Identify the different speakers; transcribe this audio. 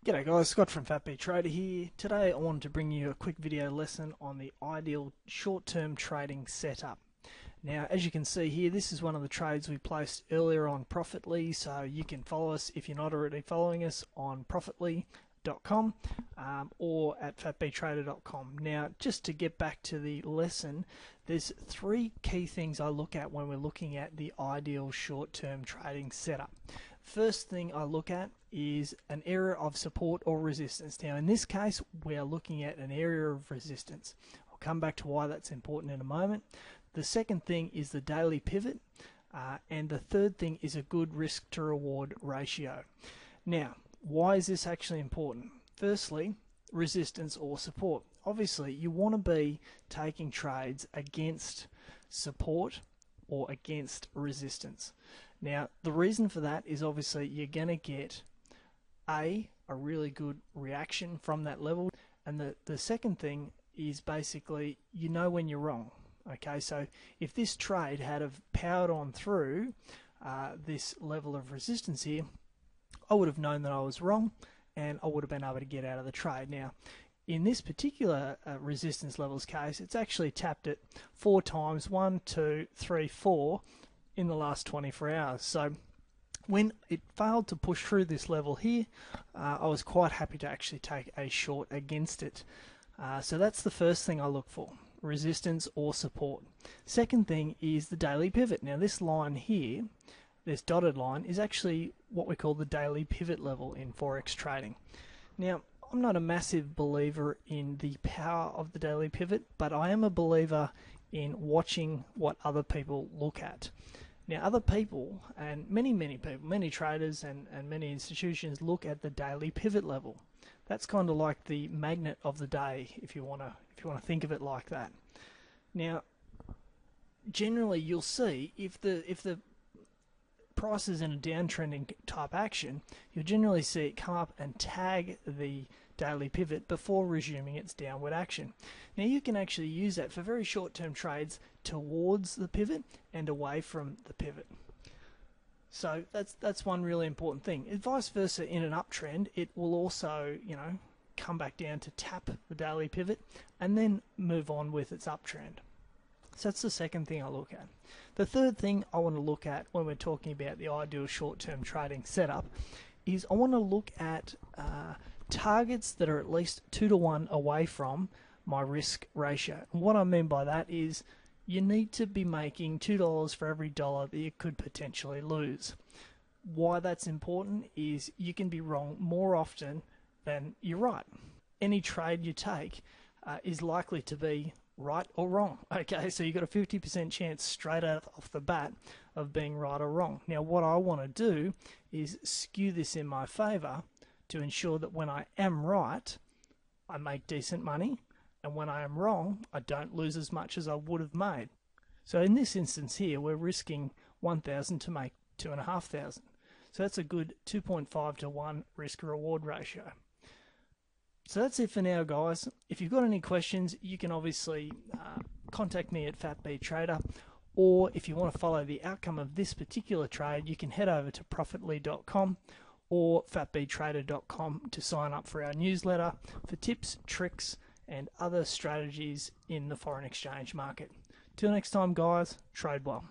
Speaker 1: G'day guys, Scott from Fat Bee Trader here. Today I wanted to bring you a quick video lesson on the ideal short-term trading setup. Now, as you can see here, this is one of the trades we placed earlier on Profitly, so you can follow us if you're not already following us on profitly.com or at fatbeetrader.com. Now, just to get back to the lesson, there's three key things I look at when we're looking at the ideal short-term trading setup. First thing I look at is an area of support or resistance. Now in this case we are looking at an area of resistance. I'll come back to why that's important in a moment. The second thing is the daily pivot, and the third thing is a good risk to reward ratio. Now why is this actually important? Firstly, resistance or support. Obviously you want to be taking trades against support or against resistance. Now the reason for that is obviously you're going to get a really good reaction from that level, and the second thing is basically you know when you're wrong. Okay, so if this trade had have powered on through this level of resistance here, I would have known that I was wrong and I would have been able to get out of the trade. Now in this particular resistance levels case, it's actually tapped it 4 times, 1, 2, 3, 4 in the last 24 hours. So when it failed to push through this level here, I was quite happy to actually take a short against it. So that's the first thing I look for, resistance or support. Second thing is the daily pivot. Now this line here, this dotted line, is actually what we call the daily pivot level in Forex trading. Now I'm not a massive believer in the power of the daily pivot, but I am a believer in watching what other people look at. Now other people, and many people, many traders and many institutions look at the daily pivot level. That's kind of like the magnet of the day, if you want to think of it like that. Now generally you'll see if the price is in a downtrending type action, you'll generally see it come up and tag the daily pivot before resuming its downward action. Now you can actually use that for very short-term trades towards the pivot and away from the pivot. So that's one really important thing. And vice versa, in an uptrend, it will also, come back down to tap the daily pivot and then move on with its uptrend. So that's the second thing I look at. The third thing I want to look at when we're talking about the ideal short-term trading setup is I want to look at targets that are at least 2 to 1 away from my risk ratio. And what I mean by that is you need to be making $2 for every dollar that you could potentially lose. Why that's important is you can be wrong more often than you're right. Any trade you take is likely to be right or wrong. Okay, so you've got a 50% chance straight out off the bat of being right or wrong. Now what I want to do is skew this in my favor to ensure that when I am right, I make decent money, and when I am wrong, I don't lose as much as I would have made. So in this instance here, we're risking 1,000 to make 2,500. So that's a good 2.5 to 1 risk reward ratio. So that's it for now, guys. If you've got any questions, you can obviously contact me at Fat Bee Trader, or if you want to follow the outcome of this particular trade, you can head over to profitly.com or fatbeetrader.com to sign up for our newsletter for tips, tricks, and other strategies in the foreign exchange market. Till next time, guys, trade well.